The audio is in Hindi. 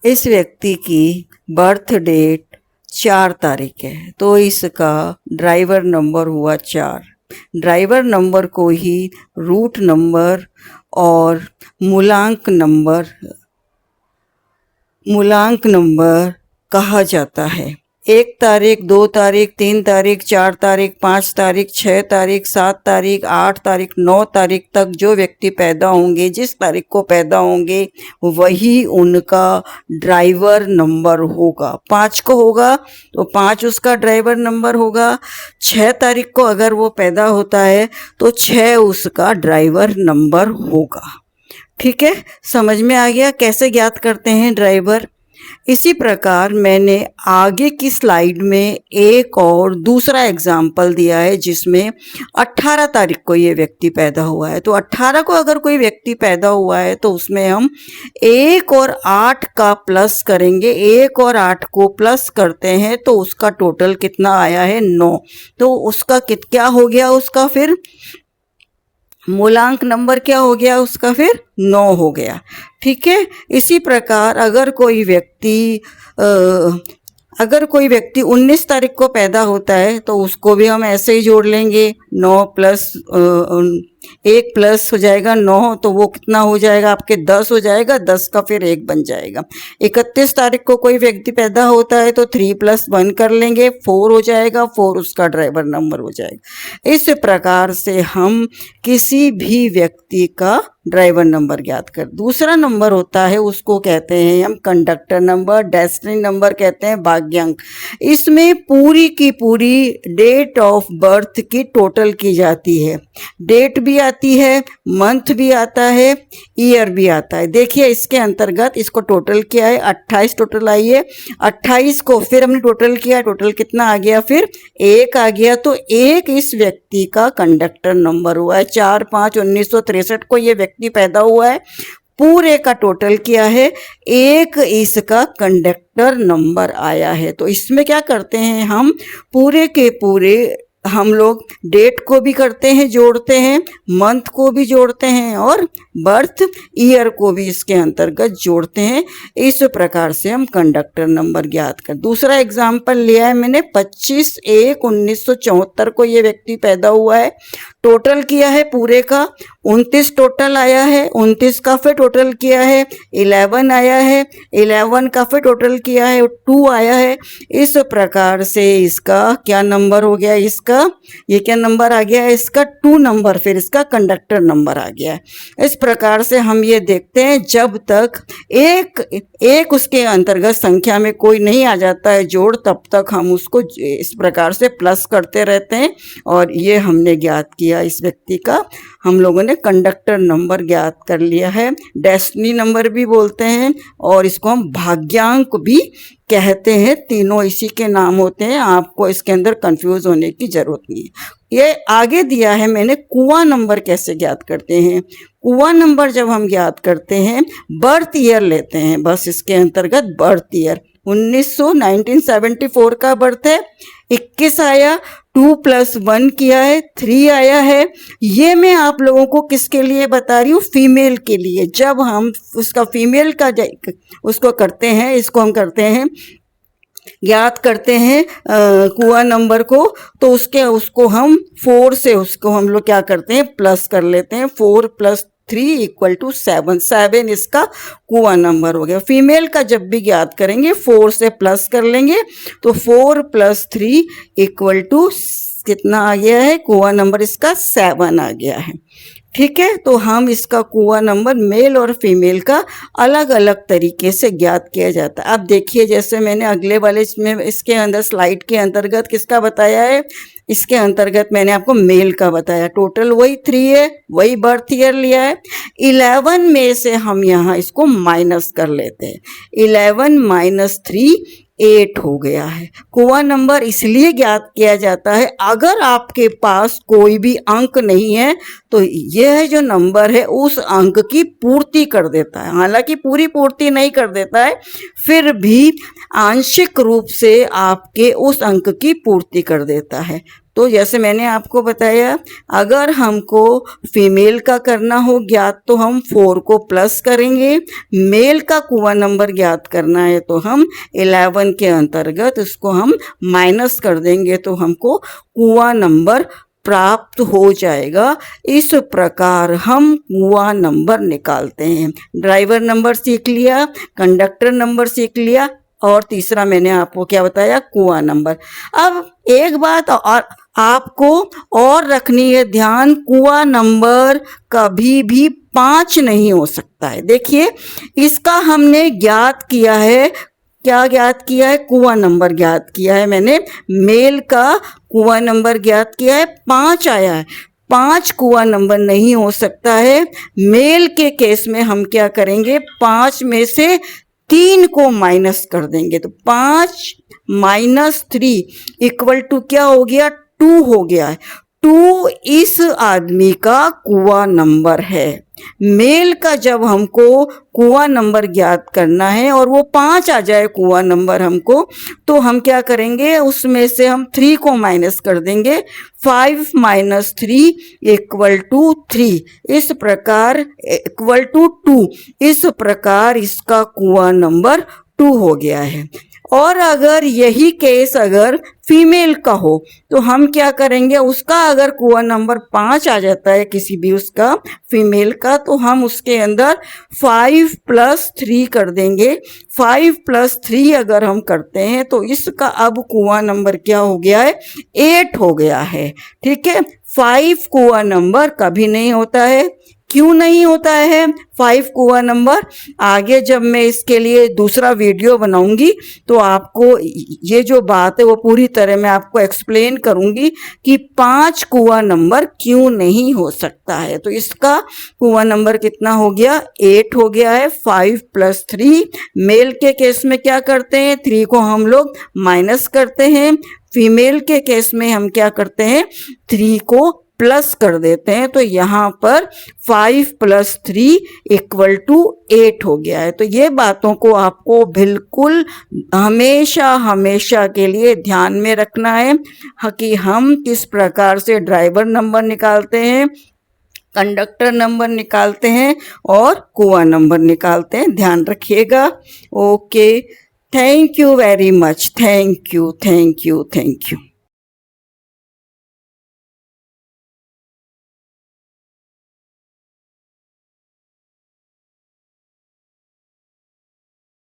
इस व्यक्ति की बर्थ डेट 4 तारीख है, तो इसका ड्राइवर नंबर हुआ 4। ड्राइवर नंबर को ही रूट नंबर और मूलांक नंबर कहा जाता है। 1 तारीख, 2 तारीख, 3 तारीख, 4 तारीख, 5 तारीख, 6 तारीख, 7 तारीख, 8 तारीख, 9 तारीख तक जो व्यक्ति पैदा होंगे, जिस तारीख को पैदा होंगे, वही उनका ड्राइवर नंबर होगा। 5 को होगा तो 5 उसका ड्राइवर नंबर होगा। 6 तारीख को अगर वो पैदा होता है तो 6 उसका ड्राइवर नंबर होगा। ठीक है, समझ में आ गया कैसे ज्ञात करते हैं ड्राइवर। इसी प्रकार मैंने आगे की स्लाइड में एक और दूसरा एग्जाम्पल दिया है जिसमें 18 तारीख को ये व्यक्ति पैदा हुआ है। तो 18 को अगर कोई व्यक्ति पैदा हुआ है तो उसमें हम 1 और 8 का प्लस करेंगे। 1 और 8 को प्लस करते हैं तो उसका टोटल कितना आया है? 9। तो उसका क्या हो गया? उसका फिर मूलांक नंबर क्या हो गया? उसका फिर 9 हो गया। ठीक है, इसी प्रकार अगर कोई व्यक्ति 19 तारीख को पैदा होता है तो उसको भी हम ऐसे ही जोड़ लेंगे। 9 प्लस 1 प्लस हो जाएगा 9, तो वो कितना हो जाएगा आपके? 10 हो जाएगा। 10 का फिर 1 बन जाएगा। 31 तारीख को कोई व्यक्ति पैदा होता है तो 3 + 1 कर लेंगे, 4 हो जाएगा। 4 उसका ड्राइवर नंबर हो जाएगा। इस प्रकार से हम किसी भी व्यक्ति का ड्राइवर नंबर ज्ञात कर। दूसरा नंबर होता है, उसको कहते हैं हम कंडक्टर नंबर, डेस्टिनी नंबर कहते हैं, भाग्यांक। इसमें पूरी की पूरी डेट ऑफ बर्थ की टोटल की जाती है। डेट भी आती है, मंथ भी आता है, ईयर भी आता है। देखिए इसके अंतर्गत इसको टोटल किया है, 28 टोटल आई है। 28 को फिर हमने टोटल किया, टोटल कितना आ गया? फिर 1 आ गया। तो 1 इस व्यक्ति का कंडक्टर नंबर हुआ है। 4/5/1963 को ये व्यक्ति पैदा हुआ है। पूरे का टोटल किया है, 1 इसका कंडक्टर नंबर आया है। तो इसमें क्या करते हैं हम? पूरे के पूरे हम लोग डेट को भी करते हैं, जोड़ते हैं, मंथ को भी जोड़ते हैं और बर्थ ईयर को भी इसके अंतर्गत जोड़ते हैं। इस प्रकार से हम कंडक्टर नंबर ज्ञात कर। दूसरा एग्जाम्पल लिया है मैंने, 25/1/1974 को ये व्यक्ति पैदा हुआ है। टोटल किया है पूरे का, 29 टोटल आया है। 29 का फिर टोटल किया है, 11 आया है। 11 का फिर टोटल किया है, 2 आया है। इस प्रकार से इसका क्या नंबर हो गया? इसका ये क्या नंबर आ गया? इसका 2 नंबर, फिर इसका कंडक्टर नंबर आ गया है। इस प्रकार से हम ये देखते हैं जब तक एक उसके अंतर्गत संख्या में कोई नहीं आ जाता है जोड़, तब तक हम उसको इस प्रकार से प्लस करते रहते हैं। और ये हमने ज्ञात किया, इस व्यक्ति का हम लोगों ने कंडक्टर नंबर ज्ञात कर लिया है। डेस्टिनी नंबर भी बोलते हैं और इसको हम भाग्यांक भी कहते हैं। तीनों इसी के नाम होते हैं, आपको इसके अंदर कंफ्यूज होने की जरूरत नहीं है। ये आगे दिया है मैंने, कुआं नंबर कैसे ज्ञात करते हैं। कुआं नंबर जब हम ज्ञात करते हैं, बर्थ ईयर लेते हैं, बस इसके अंतर्गत बर्थ ईयर 1974 का बर्थ है। 21 आया, 2 + 1 किया है, 3 आया है। ये मैं आप लोगों को किसके लिए बता रही हूँ? फीमेल के लिए। जब हम उसका फीमेल का उसको करते हैं, इसको हम करते हैं, ज्ञात करते हैं कुआं नंबर को, तो उसको हम 4 से उसको हम लोग क्या करते हैं? प्लस कर लेते हैं। 4 + 3 = 7। 7 इसका कुआं नंबर हो गया। फीमेल का जब भी ज्ञात करेंगे 4 से प्लस कर लेंगे, तो 4 + 3 = कितना आ गया है? कुआं नंबर इसका 7 आ गया है। ठीक है, तो हम इसका कुआं नंबर मेल और फीमेल का अलग अलग तरीके से ज्ञात किया जाता है। अब देखिए, जैसे मैंने अगले वाले इसमें इसके अंदर स्लाइड के अंतर्गत किसका बताया है? इसके अंतर्गत मैंने आपको मेल का बताया। टोटल वही 3 है, वही बर्थ ईयर लिया है। 11 में से हम यहाँ इसको माइनस कर लेते हैं। 11 - 3 8 हो गया है। कुआं नंबर इसलिए ज्ञात किया जाता है, अगर आपके पास कोई भी अंक नहीं है तो यह जो नंबर है उस अंक की पूर्ति कर देता है। हालांकि पूरी पूर्ति नहीं कर देता है, फिर भी आंशिक रूप से आपके उस अंक की पूर्ति कर देता है। तो जैसे मैंने आपको बताया, अगर हमको फीमेल का करना हो ज्ञात तो हम 4 को प्लस करेंगे, मेल का कुआं नंबर ज्ञात करना है तो हम 11 के अंतर्गत उसको हम माइनस कर देंगे तो हमको कुआं नंबर प्राप्त हो जाएगा। इस प्रकार हम कुआं नंबर निकालते हैं। ड्राइवर नंबर सीख लिया, कंडक्टर नंबर सीख लिया, और तीसरा मैंने आपको क्या बताया, कुआं नंबर। अब एक बात और आपको और रखनी है ध्यान, कुआं नंबर कभी भी 5 नहीं हो सकता है। देखिए, इसका हमने ज्ञात किया है, क्या ज्ञात किया है, कुआं नंबर ज्ञात किया है मैंने, मेल का कुआं नंबर ज्ञात किया है, 5 आया है। 5 कुआं नंबर नहीं हो सकता है। मेल के केस में हम क्या करेंगे, 5 में से 3 को माइनस कर देंगे, तो 5 माइनस 3 इक्वल टू क्या हो गया, 2 हो गया है। 2 इस आदमी का कुआं नंबर है। मेल का जब हमको कुआं नंबर ज्ञात करना है और वो 5 आ जाए कुआं नंबर हमको, तो हम क्या करेंगे, उसमें से हम 3 को माइनस कर देंगे। 5 माइनस 3 इक्वल टू 3, इस प्रकार इक्वल टू 2, इस प्रकार इसका कुआं नंबर 2 हो गया है। और अगर यही केस अगर फीमेल का हो तो हम क्या करेंगे, उसका अगर कुआं नंबर 5 आ जाता है किसी भी उसका फीमेल का, तो हम उसके अंदर 5 प्लस 3 कर देंगे। 5 प्लस 3 अगर हम करते हैं तो इसका अब कुआं नंबर क्या हो गया है, 8 हो गया है। ठीक है, 5 कुआं नंबर कभी नहीं होता है। क्यों नहीं होता है 5 कुआं नंबर? आगे जब मैं इसके लिए दूसरा वीडियो बनाऊंगी तो आपको ये जो बात है वो पूरी तरह मैं आपको एक्सप्लेन करूंगी कि 5 कुआं नंबर क्यों नहीं हो सकता है। तो इसका कुआं नंबर कितना हो गया, 8 हो गया है। 5 प्लस 3, मेल के केस में क्या करते हैं, 3 को हम लोग माइनस करते हैं। फीमेल के केस में हम क्या करते हैं, 3 को प्लस कर देते हैं। तो यहाँ पर 5 प्लस 3 इक्वल टू 8 हो गया है। तो ये बातों को आपको बिल्कुल हमेशा हमेशा के लिए ध्यान में रखना है कि हम किस प्रकार से ड्राइवर नंबर निकालते हैं, कंडक्टर नंबर निकालते हैं और कुआं नंबर निकालते हैं। ध्यान रखिएगा। Okay, thank you very much. Thank you, thank you, thank you.